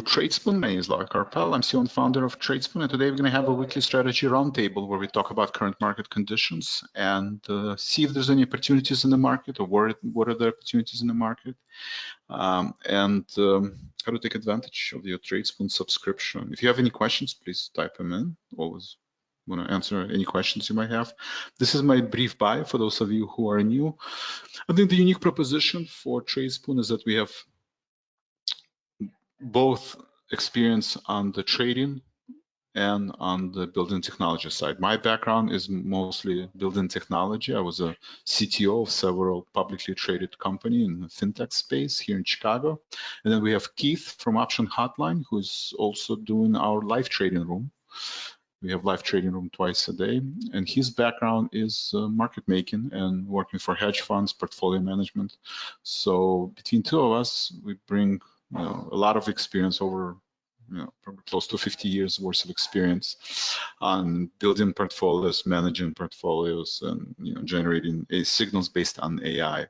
Tradespoon. My name is Larry Carpel. I'm CEO and founder of Tradespoon, and today we're going to have a weekly strategy roundtable where we talk about current market conditions and see if there's any opportunities in the market or what are the opportunities in the market, and how to take advantage of your Tradespoon subscription. If you have any questions, please type them in. Always want to answer any questions you might have. This is my brief bio for those of you who are new. I think the unique proposition for Tradespoon is that we have both experience on the trading and on the building technology side. My background is mostly building technology. I was a CTO of several publicly traded companies in the fintech space here in Chicago. And then we have Keith from Option Hotline, who's also doing our live trading room. We have live trading room twice a day, and his background is market making and working for hedge funds, portfolio management. So between two of us, we bring a lot of experience, over probably close to 50 years worth of experience on building portfolios, managing portfolios, and generating signals based on AI.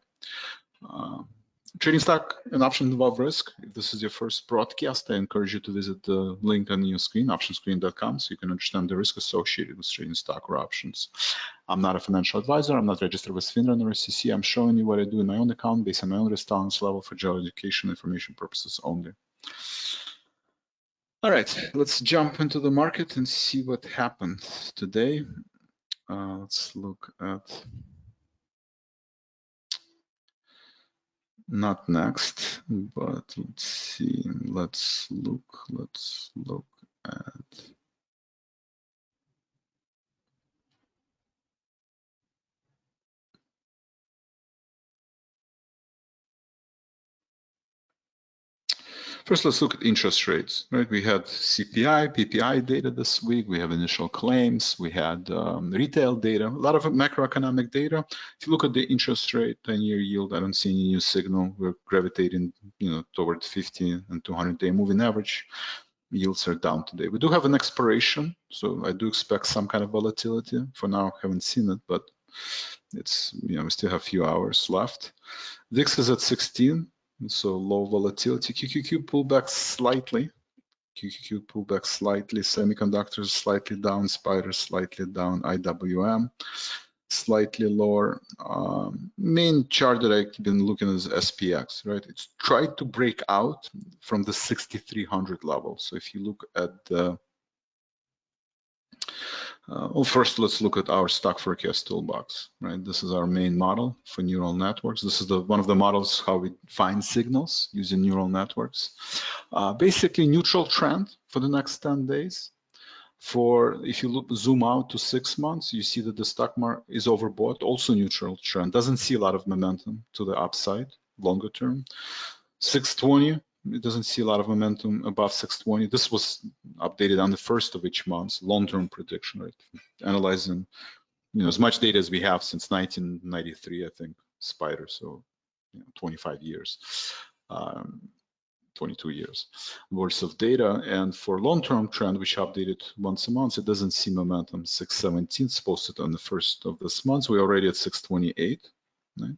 Trading stock and options involve risk. If this is your first broadcast, I encourage you to visit the link on your screen, optionscreen.com, so you can understand the risk associated with trading stock or options. I'm not a financial advisor. I'm not registered with FINRA or SEC. I'm showing you what I do in my own account based on my own risk tolerance level for general education information purposes only. All right, let's jump into the market and see what happened today. Let's look at not next, but let's see. Let's look at first, let's look at interest rates, right? We had CPI, PPI data this week. We have initial claims. We had retail data, a lot of macroeconomic data. If you look at the interest rate, 10-year yield, I don't see any new signal. We're gravitating, toward 50 and 200-day moving average. Yields are down today. We do have an expiration, so I do expect some kind of volatility. For now, haven't seen it, but it's, we still have a few hours left. VIX is at 16. So low volatility. QQQ pulled back slightly. Semiconductors slightly down. Spiders slightly down. IWM slightly lower. Main chart that I've been looking at is SPX, right? It's tried to break out from the 6,300 level. So if you look at the well, first, let's look at our stock forecast toolbox, right? This is our main model for neural networks. This is one of the models how we find signals using neural networks. Basically, neutral trend for the next 10 days. If you zoom out to 6 months, you see that the stock market is overbought, also neutral trend. Doesn't see a lot of momentum to the upside, longer term. 620. It doesn't see a lot of momentum above 620. This was updated on the first of each month, long-term prediction, right? Analyzing, as much data as we have since 1993, I think, Spider, so 25 years, 22 years worth of data. And for long-term trend, which updated once a month, it doesn't see momentum. 617 is posted on the first of this month. We're already at 628, right?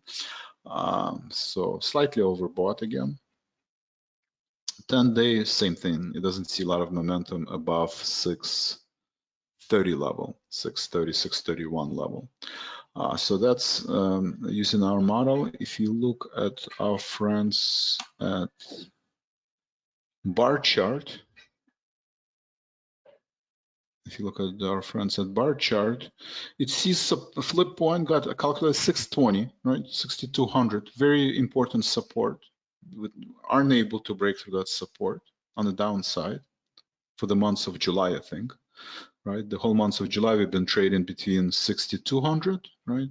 So slightly overbought again. 10 days, same thing. It doesn't see a lot of momentum above 630 level, 630, 631 level. So that's using our model. If you look at our friends at bar chart, it sees a flip point, got a calculated 620, right? 6,200, very important support. We aren't able to break through that support on the downside for the months of July, I think, right? The whole month of July, we've been trading between 6,200, right,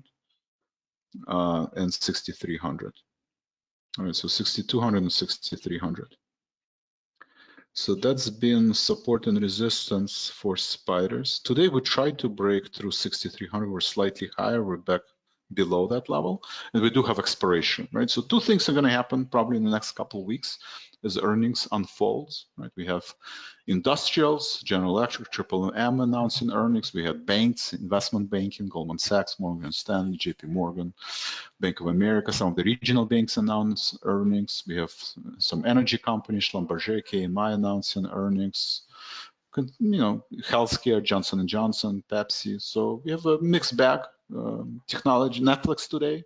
and 6,300. All right, so 6,200 and 6,300. So that's been support and resistance for spiders. Today, we tried to break through 6,300. We're slightly higher. We're back below that level, and we do have expiration, right? So two things are going to happen probably in the next couple of weeks as earnings unfolds, right? We have industrials, General Electric, Triple M announcing earnings. We had banks, investment banking, Goldman Sachs, Morgan Stanley, JP Morgan, Bank of America. Some of the regional banks announce earnings. We have some energy companies, Schlumberger, KMI announcing earnings. Healthcare, Johnson & Johnson, Pepsi. So we have a mixed bag. Technology, Netflix today.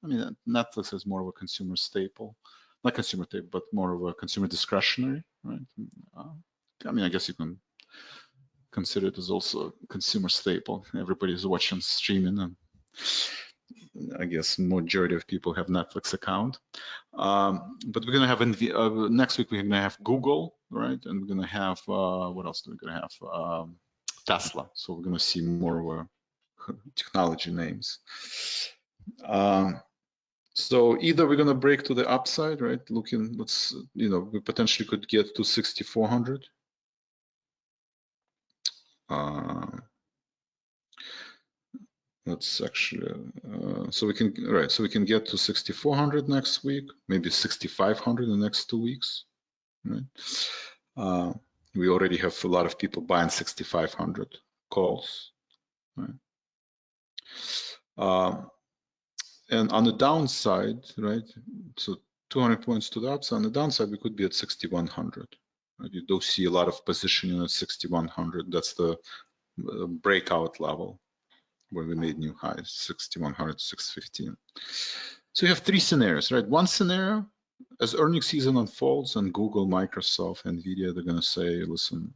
I mean, Netflix is more of a consumer staple, not consumer staple, but more of a consumer discretionary, right? I mean, I guess you can consider it as also a consumer staple. Everybody's watching streaming, and I guess majority of people have Netflix account. But we're gonna have next week. We're gonna have Google, right? And we're gonna have what else are we gonna have? Tesla. So we're gonna see more of a technology names. So either we're going to break to the upside, right? We potentially could get to 6,400. Let's actually, so we can get to 6,400 next week, maybe 6,500 in the next 2 weeks, right? We already have a lot of people buying 6,500 calls, right? And on the downside, right, so 200 points to the upside, on the downside, we could be at 6,100. Right? You do see a lot of positioning at 6,100. That's the breakout level where we made new highs, 6,100, 615. So you have three scenarios, right? One scenario, as earnings season unfolds and Google, Microsoft, Nvidia, they're going to say, listen,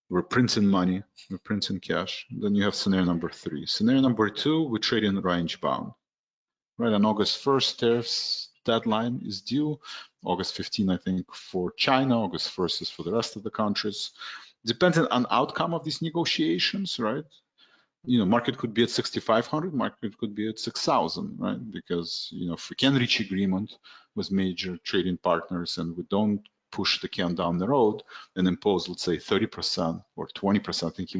we're printing money, we're printing cash. Then you have scenario number 3. Scenario number 2, we're trading range bound. Right, on August 1st, tariffs deadline is due. August 15, I think, for China. August 1st is for the rest of the countries. Depending on outcome of these negotiations, right? Market could be at 6,500, market could be at 6,000, right? Because, if we can reach agreement with major trading partners and we don't push the can down the road and impose, let's say, 30% or 20%, I think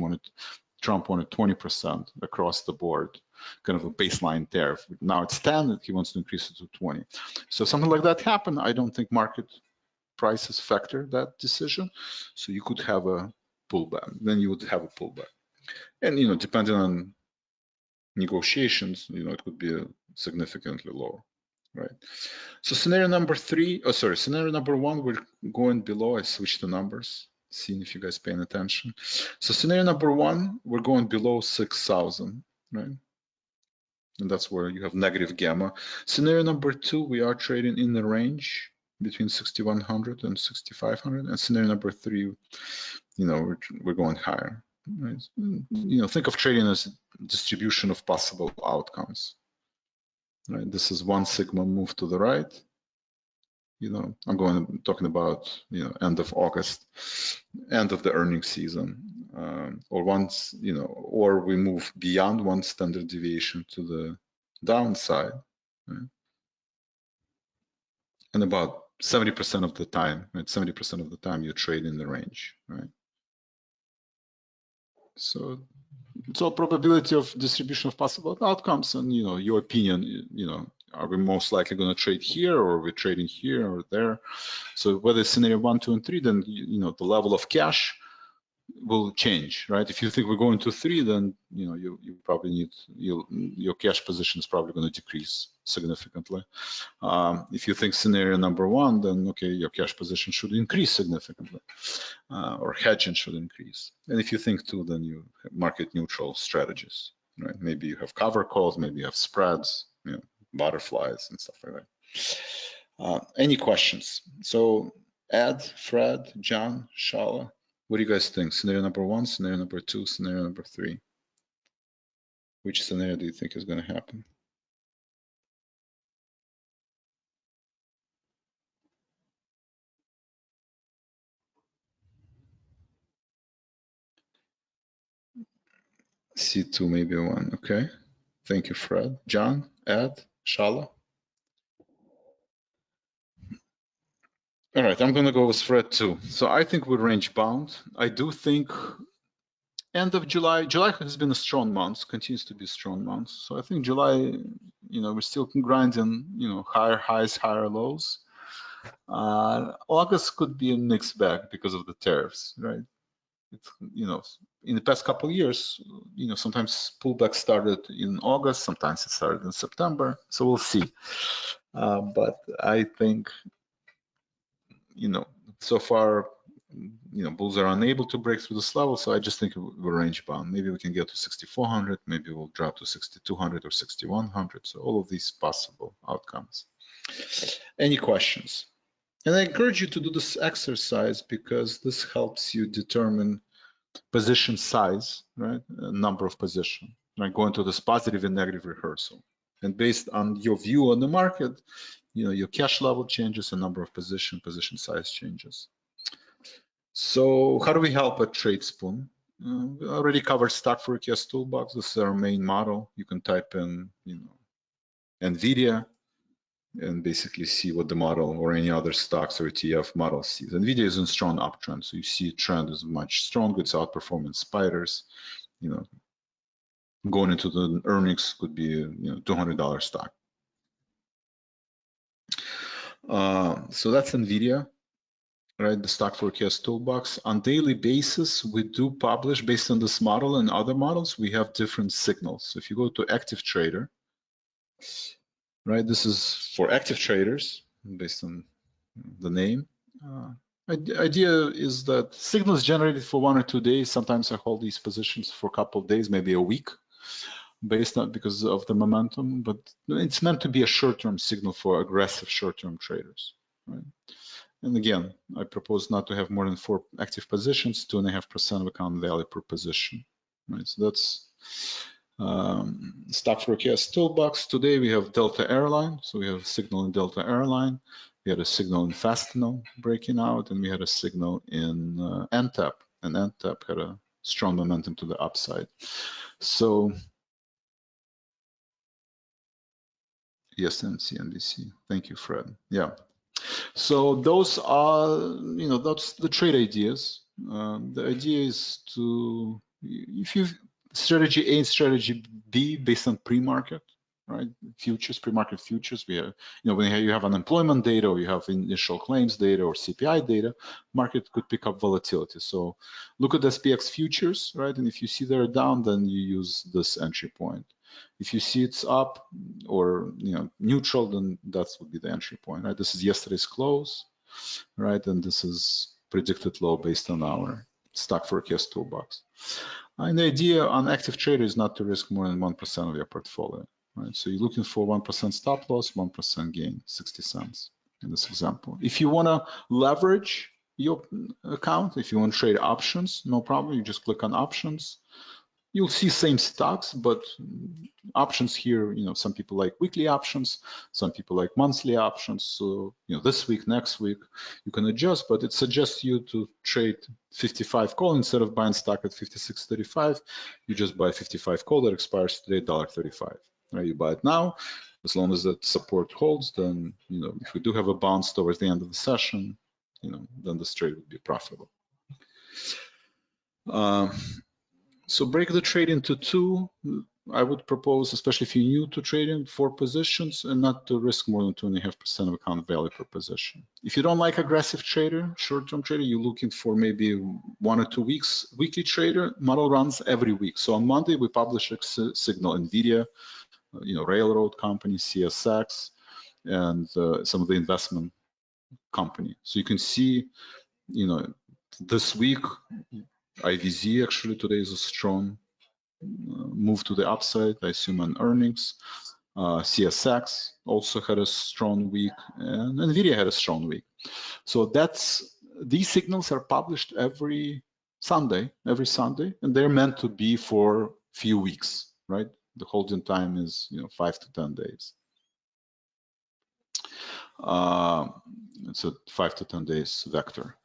Trump wanted 20% across the board, kind of a baseline tariff. Now it's 10, he wants to increase it to 20. So something like that happened. I don't think market prices factor that decision. So you could have a pullback, then you would have a pullback. And, depending on negotiations, it could be significantly lower, right? So scenario number 1, we're going below. I switched the numbers, seeing if you guys paying attention. So scenario number 1, we're going below 6,000, right? And that's where you have negative gamma. Scenario number 2, we are trading in the range between 6,100 and 6,500. And scenario number 3, we're going higher. Right? Think of trading as distribution of possible outcomes. Right? This is 1 sigma move to the right. I'm talking about end of August, end of the earnings season, or once or we move beyond 1 standard deviation to the downside, right? And about 70% of the time, right? 70% of the time you trade in the range, right? So it's all probability of distribution of possible outcomes, and your opinion. Are we most likely going to trade here, or are we trading here or there? So whether it's scenario 1, 2, and 3, then the level of cash will change, right? If you think we're going to 3, then you probably need your cash position is probably going to decrease significantly. If you think scenario number 1, then okay, your cash position should increase significantly, or hedging should increase. And if you think 2, then you have market neutral strategies, right? Maybe you have cover calls, maybe you have spreads, butterflies and stuff like that. Any questions? So Ed, Fred, John, Shala, what do you guys think? Scenario number 1, scenario number 2, scenario number 3. Which scenario do you think is going to happen? C2, maybe 1. Okay. Thank you, Fred. John, Ed, Shala. All right, I'm going to go with Fred too. So I think we're range bound. I do think End of July. July has been a strong month, continues to be a strong month. So I think July, we're still grinding, higher highs, higher lows. August could be a mixed bag because of the tariffs, right? It's, in the past couple of years, sometimes pullback started in August, sometimes it started in September. So we'll see. But I think, so far, bulls are unable to break through this level. So I just think we're range bound. Maybe we can get to 6,400. Maybe we'll drop to 6,200 or 6,100. So all of these possible outcomes. Any questions? And I encourage you to do this exercise because this helps you determine position size, right? A number of position, right? Going to this positive and negative rehearsal. And based on your view on the market, your cash level changes, a number of position size changes. So how do we help at Tradespoon? We already covered stock forecast toolbox. This is our main model. You can type in, Nvidia, and basically see what the model or any other stocks or ETF model sees. Nvidia is in strong uptrend, so you see trend is much stronger. It's outperforming spiders. Going into the earnings could be $200 stock. So that's Nvidia, right? The stock forecast toolbox. On daily basis, we do publish based on this model and other models. We have different signals. So if you go to active trader, right? This is for active traders based on the name. Idea is that signals generated for 1 or 2 days. Sometimes I hold these positions for a couple of days, maybe a week, based on because of the momentum. But it's meant to be a short-term signal for aggressive short-term traders, right? And again, I propose not to have more than 4 active positions, 2.5% of account value per position, right? So that's stock forecast toolbox. Today we have Delta Airline, so we have a signal in Delta Airline. We had a signal in Fastenal breaking out, and we had a signal in NTAP, and NTAP had a strong momentum to the upside. So yes, NBC. Thank you, Fred. Yeah. So those are, that's the trade ideas. The idea is to, if you strategy A and strategy B based on pre-market, right? Futures, pre-market futures. We have, when you have unemployment data, or you have initial claims data, or CPI data, market could pick up volatility. So look at SPX futures, right? And if you see they're down, then you use this entry point. If you see it's up or neutral, then that would be the entry point, right? This is yesterday's close, right? And this is predicted low based on our stock forecast toolbox. And the idea on active trader is not to risk more than 1% of your portfolio, right? So you're looking for 1% stop loss, 1% gain, 60 cents in this example. If you want to leverage your account, if you want to trade options, no problem. You just click on options. You'll see same stocks, but options here, some people like weekly options, some people like monthly options. So, this week, next week, you can adjust, but it suggests you to trade 55 call instead of buying stock at 56.35. You just buy 55 call that expires today, $1.35. Right? You buy it now. As long as that support holds, then, if we do have a bounce towards the end of the session, then this trade would be profitable. So break the trade into 2. I would propose, especially if you're new to trading, 4 positions and not to risk more than 2.5% of account value per position. If you don't like aggressive trader, short-term trader, you're looking for maybe 1 or 2 weeks. Weekly trader model runs every week. So on Monday, we publish a signal Nvidia, railroad company, CSX, and some of the investment company. So you can see, this week, IVZ actually today is a strong move to the upside, I assume, on earnings. CSX also had a strong week, and Nvidia had a strong week. So these signals are published every Sunday, and they're meant to be for a few weeks, right? The holding time is 5 to 10 days. It's a 5 to 10 days vector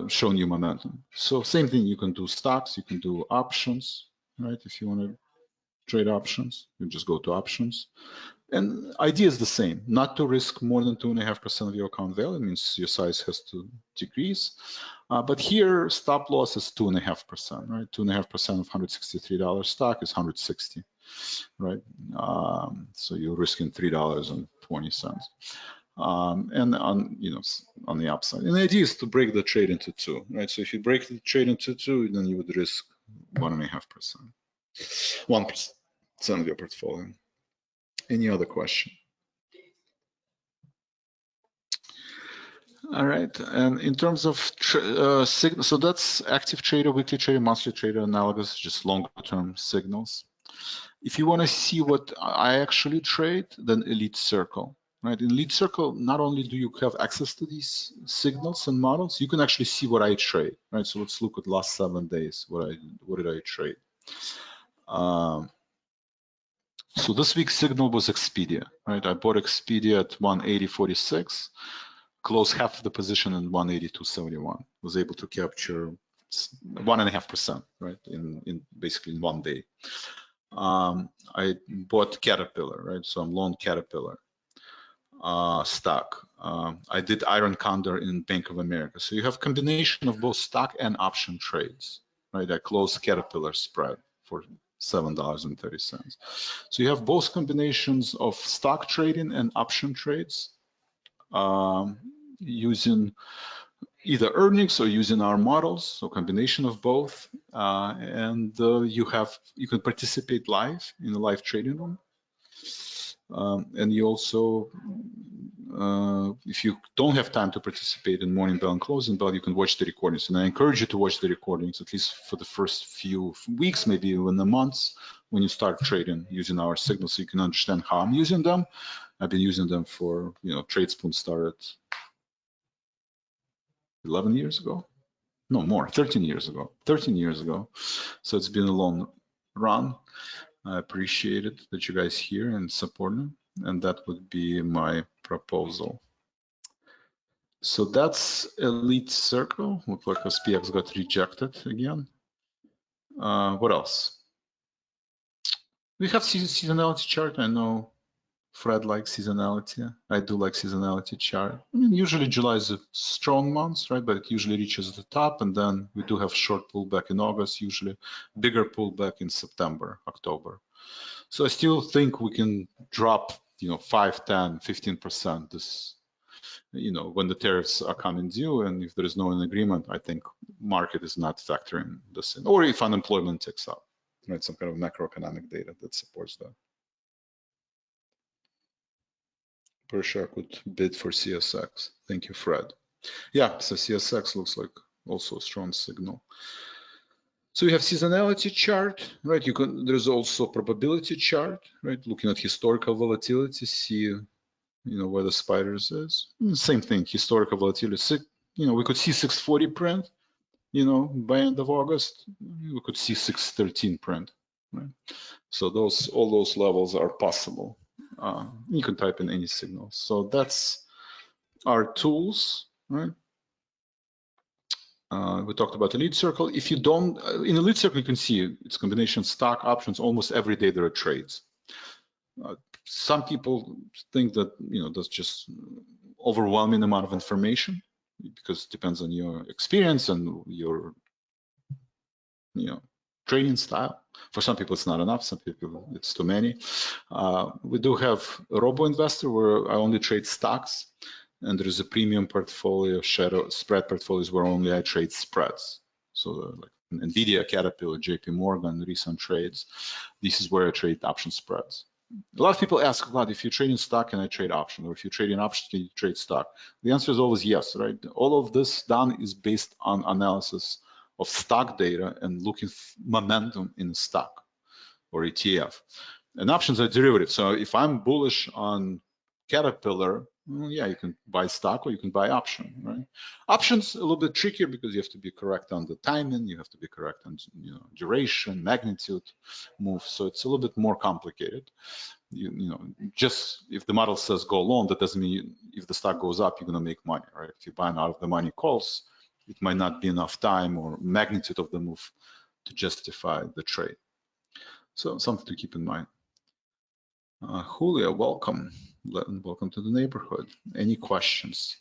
showing you momentum. So same thing, you can do stocks, you can do options, right? If you want to trade options. You just go to options. And idea is the same, not to risk more than 2.5% of your account value. It means your size has to decrease. But here, stop loss is 2.5%, right? 2.5% of $163 stock is 160, right? So you're risking $3.20. And on the upside. And the idea is to break the trade into two, right? So if you break the trade into two, then you would risk 1.5%, 1% of your portfolio. Any other question? All right, and in terms of signal, so that's active trader, weekly trader, monthly trader analogous, just longer-term signals. If you want to see what I actually trade, then Elite Circle, right? In Elite Circle, not only do you have access to these signals and models, you can actually see what I trade, right? So let's look at last 7 days. What did I trade? So this week's signal was Expedia, right? I bought Expedia at 180.46. Closed half of the position in 182.71. Was able to capture 1.5%, right? In basically in 1 day. I bought Caterpillar, right? So I'm long Caterpillar stock. I did Iron Condor in Bank of America. So you have combination of both stock and option trades, right? I closed Caterpillar spread for $7.30. So you have both combinations of stock trading and option trades. Using either earnings or using our models, so combination of both, and you can participate live in the live trading room, and you also, if you don't have time to participate in morning bell and closing bell, you can watch the recordings, and I encourage you to watch the recordings at least for the first few weeks, maybe even the months when you start trading using our signals, so you can understand how I'm using them. I've been using them for, Tradespoon started 11 years ago, no more, 13 years ago, So it's been a long run. I appreciate it that you guys here and supporting, and that would be my proposal. So that's Elite Circle. Looks like SPX got rejected again. What else? We have seasonality chart. I know Fred likes seasonality. I do like seasonality chart. I mean, usually July is a strong month, right? But it usually reaches the top, and then we do have short pullback in August, usually bigger pullback in September, October. So I still think we can drop, 5, 10, 15% this, when the tariffs are coming due, and if there is no agreement, I think market is not factoring this in, or if unemployment ticks up, right? Some kind of macroeconomic data that supports that. Per share could bid for CSX. Thank you, Fred. Yeah, so CSX looks like also a strong signal. So we have seasonality chart, right? There's also probability chart, right? Looking at historical volatility, see, where the spiders is. Same thing, historical volatility. We could see 640 print, by end of August. We could see 613 print, right? So all those levels are possible. You can type in any signal. So that's our tools, right? We talked about Elite Circle. If you don't, in Elite Circle, you can see it's combination stock options. Almost every day there are trades. Some people think that, that's just overwhelming amount of information because it depends on your experience and your, trading style. For some people, it's not enough. Some people, it's too many. We do have a robo-investor where I only trade stocks, and there is a premium portfolio, shadow spread portfolios where only I trade spreads. So like Nvidia, Caterpillar, JP Morgan, recent trades. This is where I trade option spreads. A lot of people ask, Vlad, if you're trading stock, can I trade option? Or if you're trading option, can you trade stock? The answer is always yes, right? All of this done is based on analysis of stock data and looking momentum in the stock or ETF. And options are derivatives. So if I'm bullish on Caterpillar, well, yeah, you can buy stock or you can buy option, right? Options a little bit trickier because you have to be correct on the timing, you have to be correct on duration, magnitude, move. So it's a little bit more complicated. Just if the model says go long, that doesn't mean if the stock goes up, you're gonna make money, right? If you're buying out of the money calls, it might not be enough time or magnitude of the move to justify the trade. So something to keep in mind. Julio, welcome. Welcome to the neighborhood. Any questions?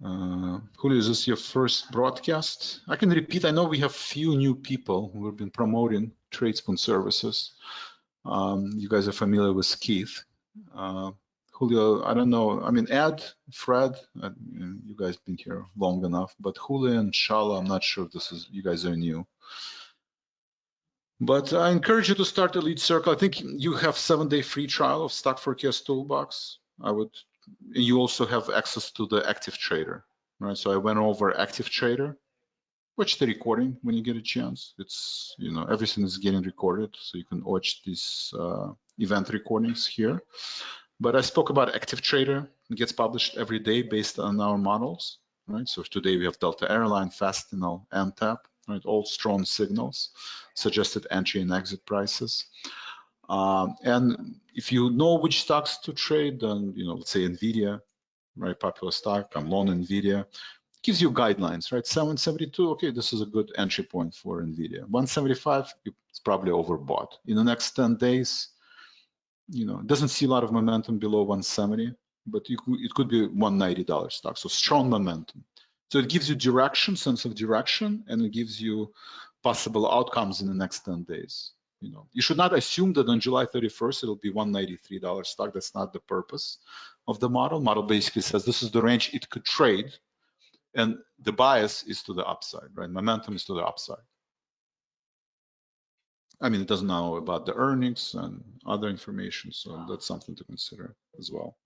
Julio, is this your first broadcast? I can repeat, I know we have few new people who have been promoting Tradespoon services. You guys are familiar with Keith. Julio, I don't know. I mean, Ed, Fred, you guys been here long enough, but Julio and Shala, I'm not sure if you guys are new. But I encourage you to start a lead circle. I think you have 7-day free trial of Stock Forecast Toolbox. You also have access to the Active Trader, right? So I went over Active Trader. Watch the recording when you get a chance. It's, everything is getting recorded, so you can watch these event recordings here. But I spoke about Active Trader. It gets published every day based on our models, right? So today we have Delta Airline, Fastenal, MTAP, right? All strong signals, suggested entry and exit prices. And if you know which stocks to trade, then, let's say Nvidia, right? Popular stock, I'm long Nvidia. Gives you guidelines, right? 772, okay, this is a good entry point for Nvidia. 175, it's probably overbought. In the next 10 days, it doesn't see a lot of momentum below 170, but it could be $190 stock, so strong momentum. So it gives you direction, sense of direction, and it gives you possible outcomes in the next 10 days. You should not assume that on July 31st, it'll be $193 stock. That's not the purpose of the model. Model basically says this is the range it could trade, and the bias is to the upside, right? Momentum is to the upside. I mean, it doesn't know about the earnings and other information, so that's something to consider as well.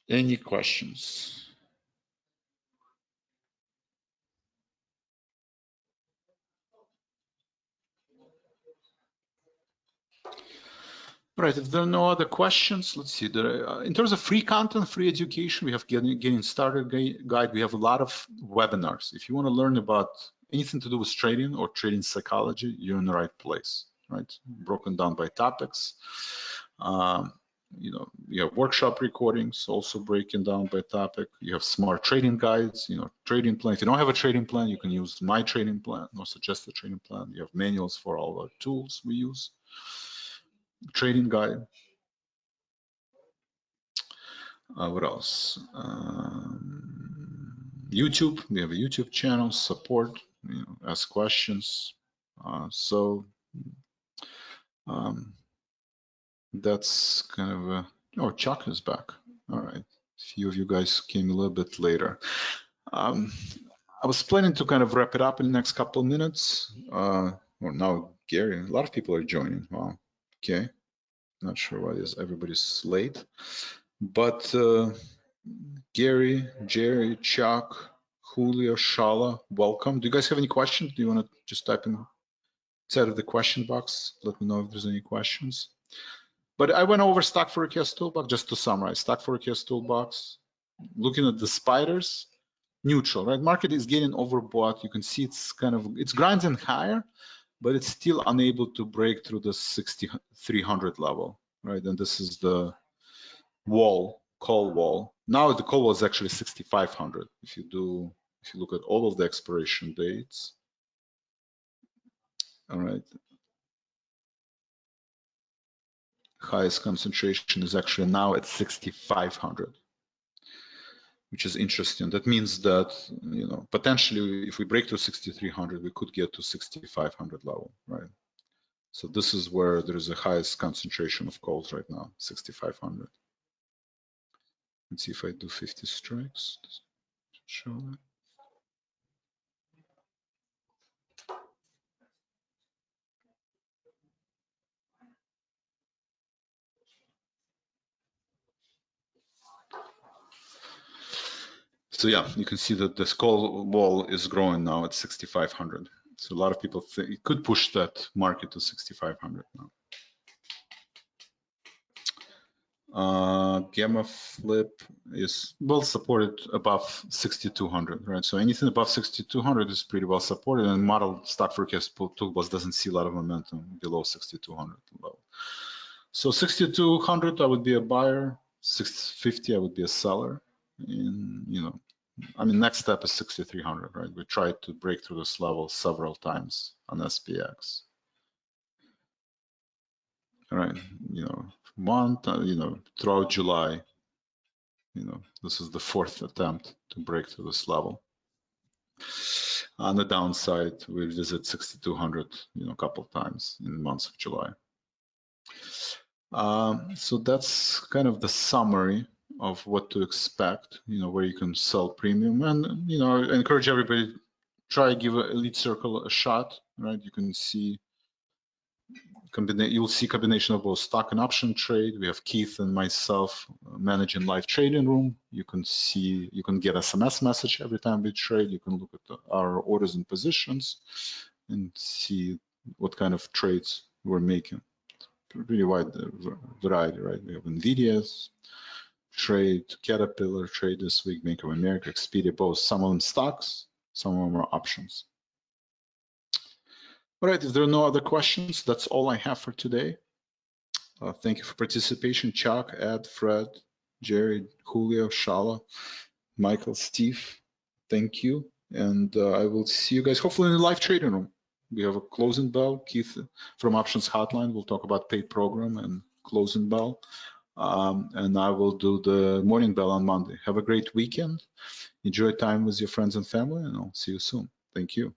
Any questions? All right, if there are no other questions, let's see. In terms of free content, free education, we have getting started guide. We have a lot of webinars. If you want to learn about anything to do with trading or trading psychology, you're in the right place, right? Broken down by topics. You have workshop recordings also breaking down by topic. You have smart trading guides, trading plan. If you don't have a trading plan, you can use my trading plan or suggested trading plan. You have manuals for all our tools we use. Trading guide. What else? YouTube. We have a YouTube channel. Support. Ask questions. That's kind of a. Oh, Chuck is back. All right. A few of you guys came a little bit later. I was planning to kind of wrap it up in the next couple of minutes. Well, now Gary, a lot of people are joining. Wow. Okay. Not sure why everybody's late, but Gary, Jerry, Chuck, Julio, Shala, welcome. Do you guys have any questions? Do you want to just type inside of the question box? Let me know if there's any questions. But I went over Stock Forecast Toolbox just to summarize. Stock Forecast Toolbox, looking at the spiders, neutral, right? Market is getting overbought. You can see it's grinding higher, but it's still unable to break through the 6,300 level, right? And this is the call wall. Now the call wall is actually 6,500. If you look at all of the expiration dates, all right. Highest concentration is actually now at 6,500. Which is interesting. That means that, potentially if we break to 6,300, we could get to 6,500 level, right? So this is where there is the highest concentration of calls right now, 6,500. Let's see if I do 50 strikes. Does it show that? So yeah, you can see that this call wall is growing now at 6,500. So a lot of people think it could push that market to 6,500 now. Gamma flip is well supported above 6,200, right? So anything above 6,200 is pretty well supported, and model Stock Forecast Toolbox doesn't see a lot of momentum below 6,200 level. So 6,200, I would be a buyer. 650, I would be a seller. And I mean, next step is 6,300, right? We tried to break through this level several times on SPX. All right, month, throughout July, this is the fourth attempt to break through this level. On the downside, we visit 6,200, a couple of times in the months of July. So that's kind of the summary of what to expect, where you can sell premium. And, I encourage everybody, try give a Elite Circle a shot, right? You can see, you'll see combination of both stock and option trade. We have Keith and myself managing live trading room. You can get SMS message every time we trade. You can look at our orders and positions and see what kind of trades we're making. Really wide variety, right? We have Nvidia's trade, Caterpillar trade this week, Bank of America, Expedia, both. Some of them stocks, some of them are options. All right, if there are no other questions, that's all I have for today. Thank you for participation. Chuck, Ed, Fred, Jerry, Julio, Shala, Michael, Steve, thank you. And I will see you guys hopefully in the live trading room. We have a closing bell. Keith from Options Hotline will talk about paid program and closing bell. And I will do the morning bell on Monday. Have a great weekend. Enjoy time with your friends and family, and I'll see you soon. Thank you.